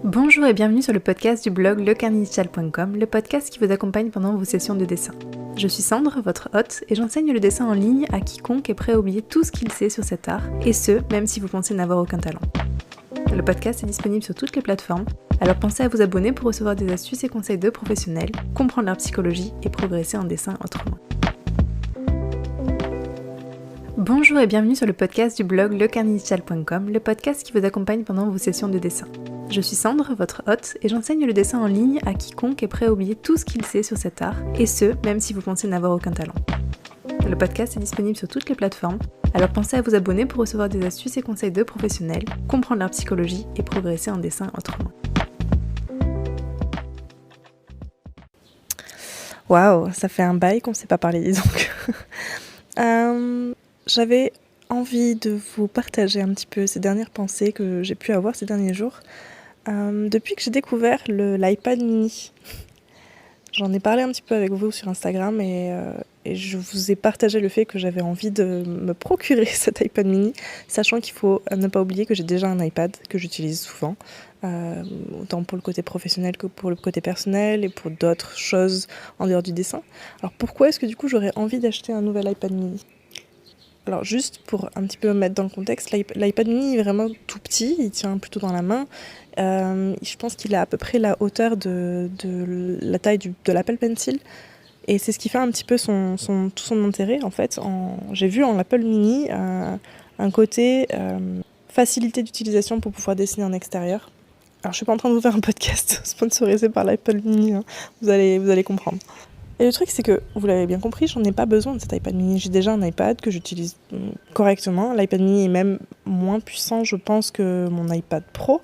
Bonjour et bienvenue sur le podcast du blog lecarnetdigital.com, le podcast qui vous accompagne pendant vos sessions de dessin. Je suis Sandre, votre hôte, et j'enseigne le dessin en ligne à quiconque est prêt à oublier tout ce qu'il sait sur cet art, et ce, même si vous pensez n'avoir aucun talent. Le podcast est disponible sur toutes les plateformes, alors pensez à vous abonner pour recevoir des astuces et conseils de professionnels, comprendre leur psychologie et progresser en dessin autrement. Bonjour et bienvenue sur le podcast du blog lecarnetdigital.com, le podcast qui vous accompagne pendant vos sessions de dessin. Je suis Sandre, votre hôte, et j'enseigne le dessin en ligne à quiconque est prêt à oublier tout ce qu'il sait sur cet art, et ce, même si vous pensez n'avoir aucun talent. Le podcast est disponible sur toutes les plateformes, alors pensez à vous abonner pour recevoir des astuces et conseils de professionnels, comprendre leur psychologie et progresser en dessin autrement. Waouh, ça fait un bail qu'on ne s'est pas parlé, dis donc. J'avais envie de vous partager un petit peu ces dernières pensées que j'ai pu avoir ces derniers jours. Depuis que j'ai découvert l'iPad mini, j'en ai parlé un petit peu avec vous sur Instagram et je vous ai partagé le fait que j'avais envie de me procurer cet iPad mini, sachant qu'il faut ne pas oublier que j'ai déjà un iPad que j'utilise souvent, autant pour le côté professionnel que pour le côté personnel et pour d'autres choses en dehors du dessin. Alors pourquoi est-ce que du coup j'aurais envie d'acheter un nouvel iPad mini ? Alors juste pour un petit peu me mettre dans le contexte, l'iPad mini est vraiment tout petit, il tient plutôt dans la main. Je pense qu'il a à peu près la hauteur de la taille de l'Apple Pencil. Et c'est ce qui fait un petit peu tout son intérêt en fait. J'ai vu en Apple mini un côté facilité d'utilisation pour pouvoir dessiner en extérieur. Alors je suis pas en train de vous faire un podcast sponsorisé par l'Apple mini, hein. Vous allez comprendre. Et le truc, c'est que, vous l'avez bien compris, j'en ai pas besoin de cet iPad mini. J'ai déjà un iPad que j'utilise correctement. L'iPad mini est même moins puissant, je pense, que mon iPad Pro.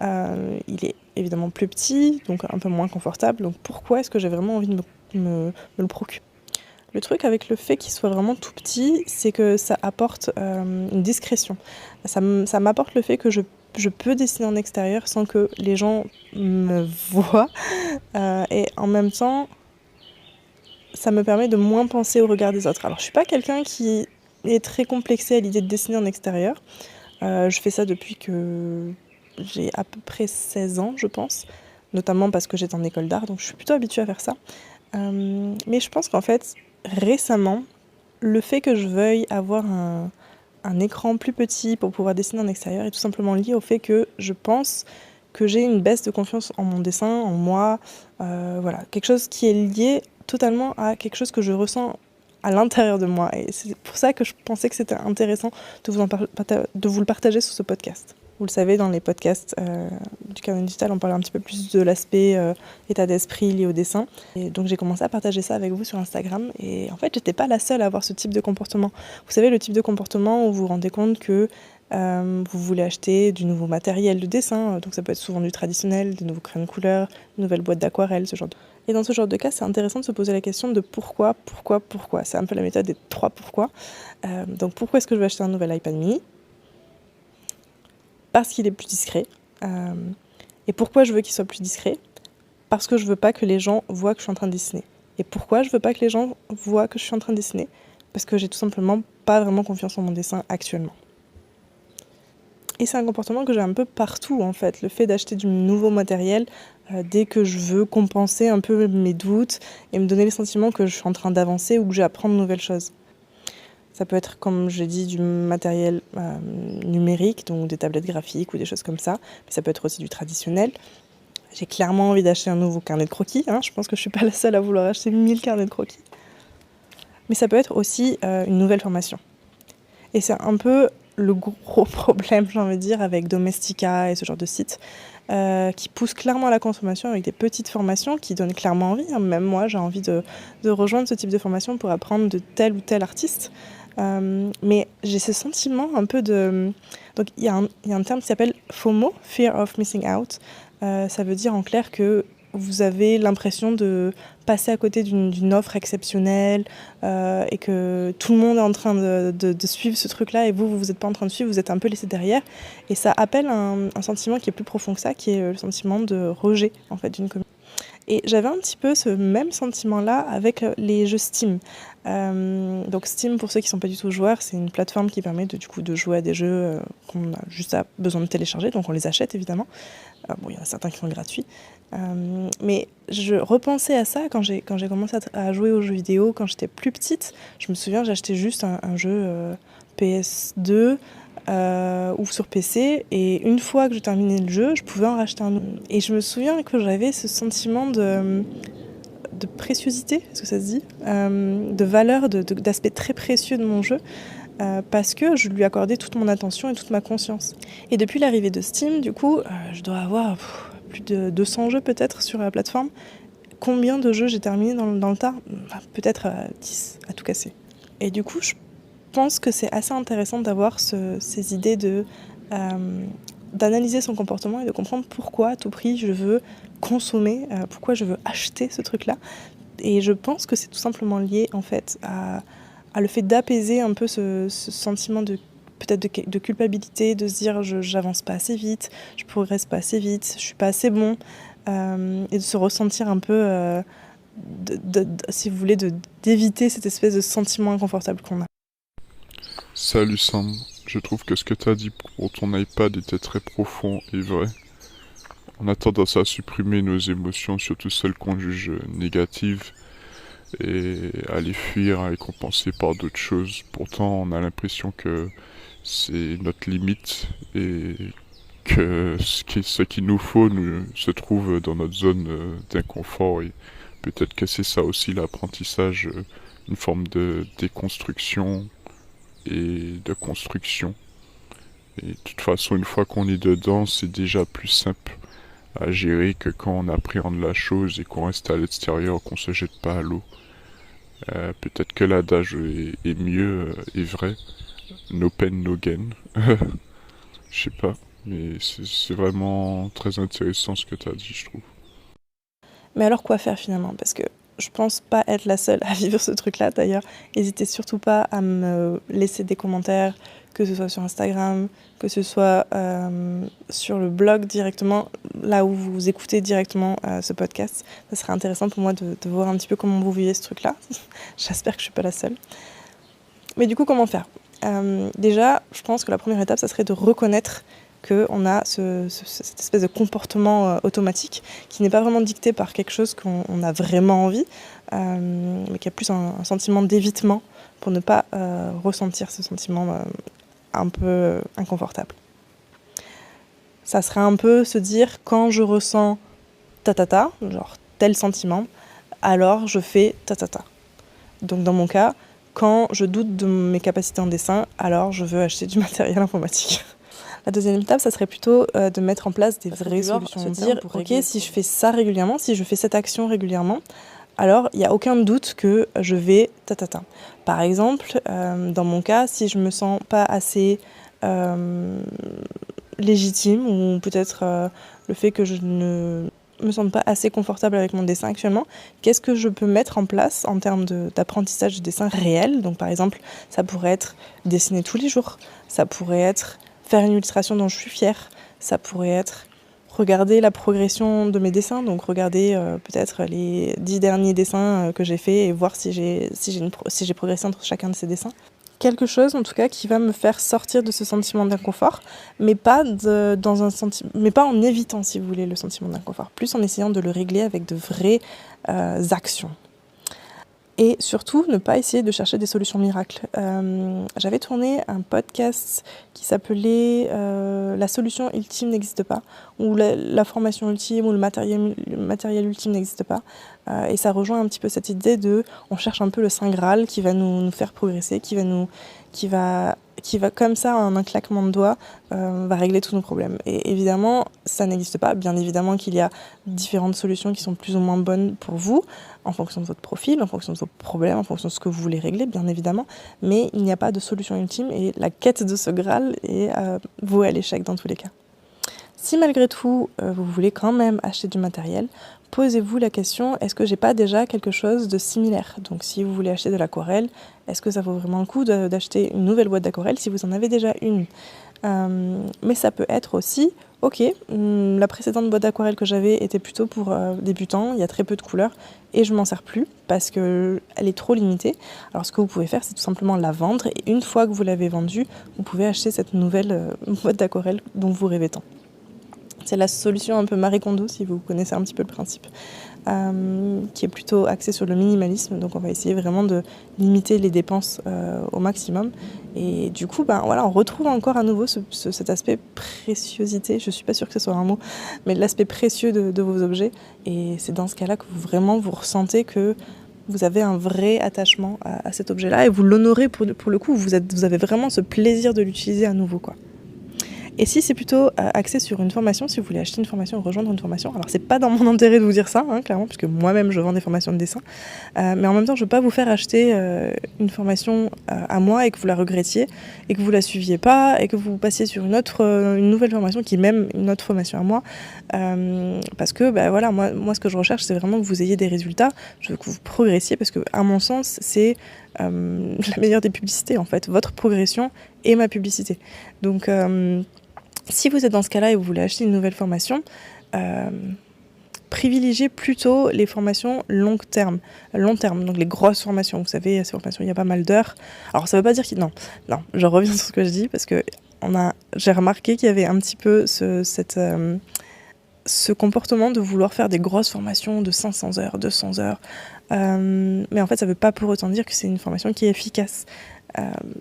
Il est évidemment plus petit, donc un peu moins confortable. Donc pourquoi est-ce que j'ai vraiment envie de me le procurer ? Le truc avec le fait qu'il soit vraiment tout petit, c'est que ça apporte une discrétion. Ça m'apporte le fait que je peux dessiner en extérieur sans que les gens me voient. Et en même temps, ça me permet de moins penser au regard des autres. Alors je suis pas quelqu'un qui est très complexé à l'idée de dessiner en extérieur. Je fais ça depuis que j'ai à peu près 16 ans, je pense. Notamment parce que j'étais en école d'art, donc je suis plutôt habituée à faire ça. Mais je pense qu'en fait, récemment, le fait que je veuille avoir un écran plus petit pour pouvoir dessiner en extérieur est tout simplement lié au fait que je pense que j'ai une baisse de confiance en mon dessin, en moi. Voilà, quelque chose qui est lié totalement à quelque chose que je ressens à l'intérieur de moi. Et c'est pour ça que je pensais que c'était intéressant de vous le partager sur ce podcast. Vous le savez, dans les podcasts du Carnet Digital, on parle un petit peu plus de l'aspect état d'esprit lié au dessin. Et donc j'ai commencé à partager ça avec vous sur Instagram. Et en fait, j'étais pas la seule à avoir ce type de comportement. Vous savez, le type de comportement où vous vous rendez compte que vous voulez acheter du nouveau matériel de dessin. Donc ça peut être souvent du traditionnel, des nouveaux crayons de couleur, une nouvelle boîte d'aquarelle, ce genre de... Et dans ce genre de cas, c'est intéressant de se poser la question de pourquoi. C'est un peu la méthode des 3 pourquoi. Donc pourquoi est-ce que je vais acheter un nouvel iPad mini ? Parce qu'il est plus discret. Et pourquoi je veux qu'il soit plus discret ? Parce que je veux pas que les gens voient que je suis en train de dessiner. Et pourquoi je veux pas que les gens voient que je suis en train de dessiner ? Parce que j'ai tout simplement pas vraiment confiance en mon dessin actuellement. Et c'est un comportement que j'ai un peu partout en fait, le fait d'acheter du nouveau matériel dès que je veux compenser un peu mes doutes et me donner le sentiment que je suis en train d'avancer ou que j'apprends de nouvelles choses. Ça peut être, comme j'ai dit, du matériel numérique, donc des tablettes graphiques ou des choses comme ça, mais ça peut être aussi du traditionnel. J'ai clairement envie d'acheter un nouveau carnet de croquis, hein. Je pense que je suis pas la seule à vouloir acheter 1000 carnets de croquis. Mais ça peut être aussi une nouvelle formation. Et c'est un peu le gros problème, j'ai envie de dire, avec Domestika et ce genre de sites, qui poussent clairement à la consommation avec des petites formations qui donnent clairement envie. Même moi, j'ai envie de rejoindre ce type de formation pour apprendre de tel ou tel artiste. Mais j'ai ce sentiment un peu de... Donc il y a un terme qui s'appelle FOMO, Fear of Missing Out. Ça veut dire en clair que vous avez l'impression de passer à côté d'une offre exceptionnelle et que tout le monde est en train de suivre ce truc-là et vous n'êtes pas en train de suivre, vous êtes un peu laissé derrière. Et ça appelle un sentiment qui est plus profond que ça, qui est le sentiment de rejet en fait, d'une communauté. Et j'avais un petit peu ce même sentiment-là avec les jeux Steam. Donc Steam, pour ceux qui ne sont pas du tout joueurs, c'est une plateforme qui permet de jouer à des jeux qu'on a juste besoin de télécharger, donc on les achète évidemment. Il y en a certains qui sont gratuits. Mais je repensais à ça quand j'ai commencé à jouer aux jeux vidéo quand j'étais plus petite. Je me souviens, j'achetais juste un jeu PS2 ou sur PC, et une fois que je terminais le jeu, je pouvais en racheter un autre. Et je me souviens que j'avais ce sentiment de préciosité, est-ce que ça se dit, de valeur, d'aspect très précieux de mon jeu, parce que je lui accordais toute mon attention et toute ma conscience. Et depuis l'arrivée de Steam, du coup, je dois avoir plus de 200 jeux peut-être sur la plateforme. Combien de jeux j'ai terminé dans le tas ? Peut-être 10 à tout casser. Et du coup, je pense que c'est assez intéressant d'avoir ces idées d'analyser son comportement et de comprendre pourquoi à tout prix je veux consommer, pourquoi je veux acheter ce truc-là. Et je pense que c'est tout simplement lié en fait à le fait d'apaiser un peu ce sentiment peut-être de culpabilité, de se dire j'avance pas assez vite, je progresse pas assez vite, je suis pas assez bon, et de se ressentir un peu, si vous voulez, d'éviter cette espèce de sentiment inconfortable qu'on a. Salut Sam, je trouve que ce que t'as dit pour ton iPad était très profond et vrai. On a tendance à supprimer nos émotions, surtout celles qu'on juge négatives, et à les fuir, à les compenser par d'autres choses. Pourtant, on a l'impression que c'est notre limite et que ce qu'il nous faut se trouve dans notre zone d'inconfort, et peut-être que c'est ça aussi l'apprentissage, une forme de déconstruction et de construction. Et de toute façon, une fois qu'on est dedans, c'est déjà plus simple à gérer que quand on appréhende la chose et qu'on reste à l'extérieur, qu'on se jette pas à l'eau. Peut-être que l'adage est mieux et vrai. No pain, no gain. Je sais pas, mais c'est vraiment très intéressant ce que tu as dit, je trouve. Mais alors quoi faire finalement ? Parce que je pense pas être la seule à vivre ce truc-là. D'ailleurs, n'hésitez surtout pas à me laisser des commentaires, que ce soit sur Instagram, que ce soit sur le blog directement, là où vous écoutez directement ce podcast. Ça serait intéressant pour moi de voir un petit peu comment vous vivez ce truc-là. J'espère que je suis pas la seule. Mais du coup, comment faire ? Déjà, je pense que la première étape, ça serait de reconnaître qu'on a cette espèce de comportement automatique qui n'est pas vraiment dicté par quelque chose qu'on a vraiment envie, mais qui a plus un sentiment d'évitement pour ne pas ressentir ce sentiment un peu inconfortable. Ça serait un peu se dire, quand je ressens genre tel sentiment, alors je fais ta. Donc dans mon cas, quand je doute de mes capacités en dessin, alors je veux acheter du matériel informatique. La deuxième étape, ça serait plutôt de mettre en place des vraies solutions. Se dire, ok, si je fais ça régulièrement, si je fais cette action régulièrement, alors il n'y a aucun doute que je vais ta. Par exemple, dans mon cas, si je me sens pas assez légitime, ou peut-être le fait que je ne me sente pas assez confortable avec mon dessin actuellement, qu'est-ce que je peux mettre en place en termes d'apprentissage du dessin réel ? Donc par exemple, ça pourrait être dessiner tous les jours, ça pourrait être faire une illustration dont je suis fière, ça pourrait être regarder la progression de mes dessins, donc regarder peut-être les 10 derniers dessins que j'ai faits et voir si j'ai progressé entre chacun de ces dessins. Quelque chose en tout cas qui va me faire sortir de ce sentiment d'inconfort, mais pas en évitant, si vous voulez, le sentiment d'inconfort, plus en essayant de le régler avec de vraies actions. Et surtout, ne pas essayer de chercher des solutions miracles. J'avais tourné un podcast qui s'appelait « La solution ultime n'existe pas » ou la formation ultime ou le matériel ultime n'existe pas. Et ça rejoint un petit peu cette idée on cherche un peu le Saint Graal qui va nous faire progresser, qui va comme ça, en un claquement de doigts, va régler tous nos problèmes. Et évidemment, ça n'existe pas. Bien évidemment qu'il y a différentes solutions qui sont plus ou moins bonnes pour vous, en fonction de votre profil, en fonction de vos problèmes, en fonction de ce que vous voulez régler, bien évidemment. Mais il n'y a pas de solution ultime et la quête de ce Graal est vouée à l'échec dans tous les cas. Si malgré tout, vous voulez quand même acheter du matériel, posez-vous la question, est-ce que j'ai pas déjà quelque chose de similaire ? Donc si vous voulez acheter de l'aquarelle, est-ce que ça vaut vraiment le coup d'acheter une nouvelle boîte d'aquarelle si vous en avez déjà une ? Mais ça peut être aussi ok, la précédente boîte d'aquarelle que j'avais était plutôt pour débutants, il y a très peu de couleurs et je m'en sers plus parce qu'elle est trop limitée. Alors ce que vous pouvez faire, c'est tout simplement la vendre et une fois que vous l'avez vendue, vous pouvez acheter cette nouvelle boîte d'aquarelle dont vous rêvez tant. C'est la solution un peu Marie Kondo, si vous connaissez un petit peu le principe, qui est plutôt axée sur le minimalisme. Donc on va essayer vraiment de limiter les dépenses au maximum. Et du coup, on retrouve encore à nouveau cet aspect préciosité. Je suis pas sûre que ce soit un mot, mais l'aspect précieux de vos objets. Et c'est dans ce cas-là que vous ressentez que vous avez un vrai attachement à cet objet-là et vous l'honorez pour le coup. Vous avez vraiment ce plaisir de l'utiliser à nouveau, quoi. Et si c'est plutôt axé sur une formation, si vous voulez acheter une formation ou rejoindre une formation, alors c'est pas dans mon intérêt de vous dire ça, clairement, puisque moi-même je vends des formations de dessin, mais en même temps je veux pas vous faire acheter une formation à moi et que vous la regrettiez, et que vous la suiviez pas, et que vous passiez sur une nouvelle formation qui est même une autre formation à moi, parce que moi ce que je recherche c'est vraiment que vous ayez des résultats, je veux que vous progressiez, parce que à mon sens c'est la meilleure des publicités en fait, votre progression et ma publicité. Donc si vous êtes dans ce cas-là et vous voulez acheter une nouvelle formation, privilégiez plutôt les formations long terme, donc les grosses formations. Vous savez, ces formations, il y a pas mal d'heures. Alors ça veut pas dire non, je reviens sur ce que je dis parce que j'ai remarqué qu'il y avait un petit peu ce comportement de vouloir faire des grosses formations de 500 heures, 200 heures. Mais en fait, ça veut pas pour autant dire que c'est une formation qui est efficace.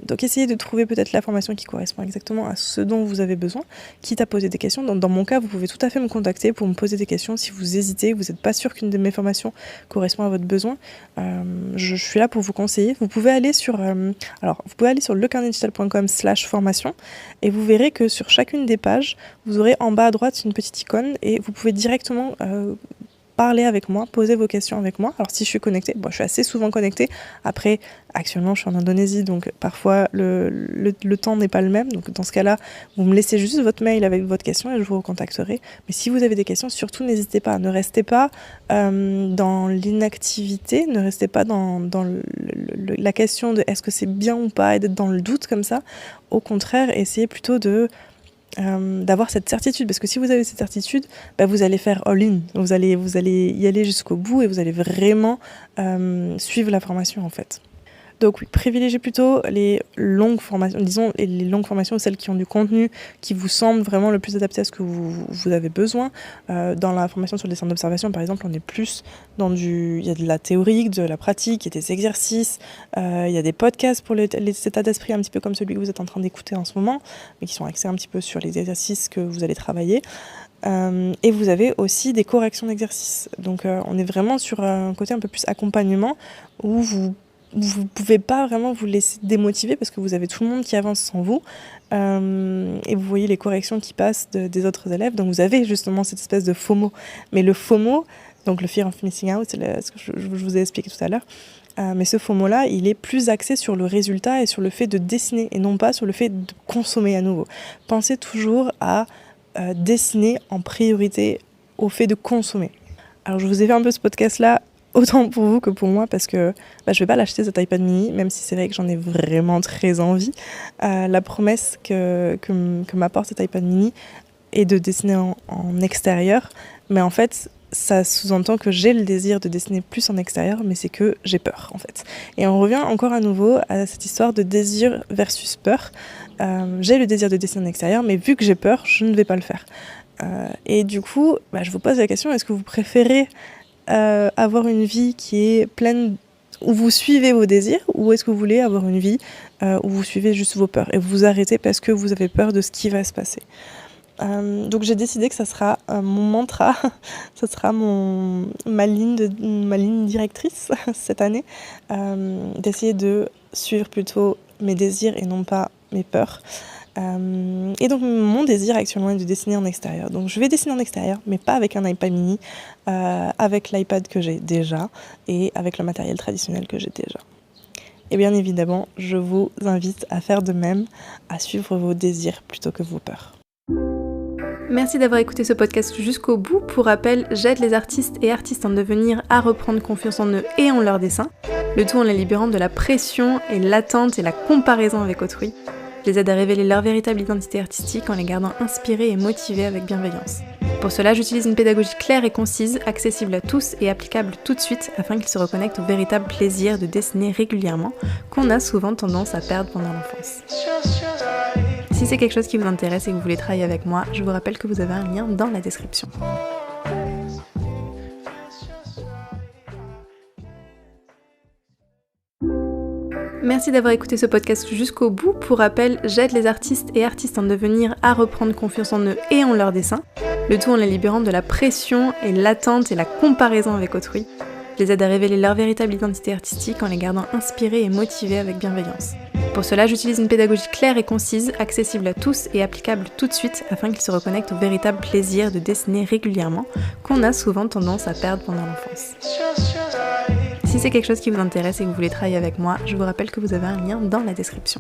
Donc essayez de trouver peut-être la formation qui correspond exactement à ce dont vous avez besoin, quitte à poser des questions. Dans mon cas, vous pouvez tout à fait me contacter pour me poser des questions si vous hésitez, vous n'êtes pas sûr qu'une de mes formations correspond à votre besoin. Je suis là pour vous conseiller. Vous pouvez aller sur lecarnetdigital.com/formation et vous verrez que sur chacune des pages, vous aurez en bas à droite une petite icône et vous pouvez directement parler avec moi, poser vos questions avec moi. Alors si je suis connectée, je suis assez souvent connectée. Après, actuellement, je suis en Indonésie, donc parfois le temps n'est pas le même. Donc dans ce cas-là, vous me laissez juste votre mail avec votre question et je vous recontacterai. Mais si vous avez des questions, surtout n'hésitez pas. Ne restez pas dans l'inactivité, ne restez pas dans la question de est-ce que c'est bien ou pas et d'être dans le doute comme ça. Au contraire, essayez plutôt d'avoir cette certitude, parce que si vous avez cette certitude, vous allez faire all-in, vous allez y aller jusqu'au bout et vous allez vraiment suivre la formation en fait. Donc oui, privilégiez plutôt les longues formations, disons les longues formations, celles qui ont du contenu qui vous semble vraiment le plus adapté à ce que vous avez besoin. Dans la formation sur le dessin d'observation, par exemple, on est plus il y a de la théorique, de la pratique, il y a des exercices, il y a des podcasts pour les états d'esprit, un petit peu comme celui que vous êtes en train d'écouter en ce moment, mais qui sont axés un petit peu sur les exercices que vous allez travailler. Et vous avez aussi des corrections d'exercices. Donc on est vraiment sur un côté un peu plus accompagnement où vous pouvez pas vraiment vous laisser démotiver parce que vous avez tout le monde qui avance sans vous et vous voyez les corrections qui passent des autres élèves, donc vous avez justement cette espèce de FOMO. Mais le FOMO, donc le Fear of Missing Out, c'est ce que je vous ai expliqué tout à l'heure, mais ce FOMO-là, il est plus axé sur le résultat et sur le fait de dessiner et non pas sur le fait de consommer à nouveau. Pensez toujours à dessiner en priorité au fait de consommer. Alors je vous ai fait un peu ce podcast-là autant pour vous que pour moi parce que je vais pas l'acheter cet iPad mini, même si c'est vrai que j'en ai vraiment très envie. La promesse que m'apporte cet iPad mini est de dessiner en extérieur, mais en fait ça sous-entend que j'ai le désir de dessiner plus en extérieur, mais c'est que j'ai peur en fait. Et on revient encore à nouveau à cette histoire de désir versus peur. J'ai le désir de dessiner en extérieur, mais vu que j'ai peur, je ne vais pas le faire. Et du coup, je vous pose la question, est-ce que vous préférez avoir une vie qui est pleine, où vous suivez vos désirs, ou est-ce que vous voulez avoir une vie où vous suivez juste vos peurs et vous vous arrêtez parce que vous avez peur de ce qui va se passer. Donc j'ai décidé que ça sera mon mantra, ça sera ma ligne directrice cette année, d'essayer de suivre plutôt mes désirs et non pas mes peurs. Et donc mon désir actuellement est de dessiner en extérieur. Donc je vais dessiner en extérieur, mais pas avec un iPad mini, avec l'iPad que j'ai déjà et avec le matériel traditionnel que j'ai déjà. Et bien évidemment, je vous invite à faire de même, à suivre vos désirs plutôt que vos peurs. Merci d'avoir écouté ce podcast jusqu'au bout. Pour rappel, j'aide les artistes et artistes en devenir à reprendre confiance en eux et en leur dessin, le tout en les libérant de la pression et l'attente et la comparaison avec autrui. Je les aide à révéler leur véritable identité artistique en les gardant inspirés et motivés avec bienveillance. Pour cela, j'utilise une pédagogie claire et concise, accessible à tous et applicable tout de suite afin qu'ils se reconnectent au véritable plaisir de dessiner régulièrement qu'on a souvent tendance à perdre pendant l'enfance. Si c'est quelque chose qui vous intéresse et que vous voulez travailler avec moi, je vous rappelle que vous avez un lien dans la description. Merci d'avoir écouté ce podcast jusqu'au bout. Pour rappel, j'aide les artistes et artistes en devenir à reprendre confiance en eux et en leurs dessins, le tout en les libérant de la pression et l'attente et la comparaison avec autrui. Je les aide à révéler leur véritable identité artistique en les gardant inspirés et motivés avec bienveillance. Pour cela, j'utilise une pédagogie claire et concise, accessible à tous et applicable tout de suite afin qu'ils se reconnectent au véritable plaisir de dessiner régulièrement qu'on a souvent tendance à perdre pendant l'enfance. Si c'est quelque chose qui vous intéresse et que vous voulez travailler avec moi, je vous rappelle que vous avez un lien dans la description.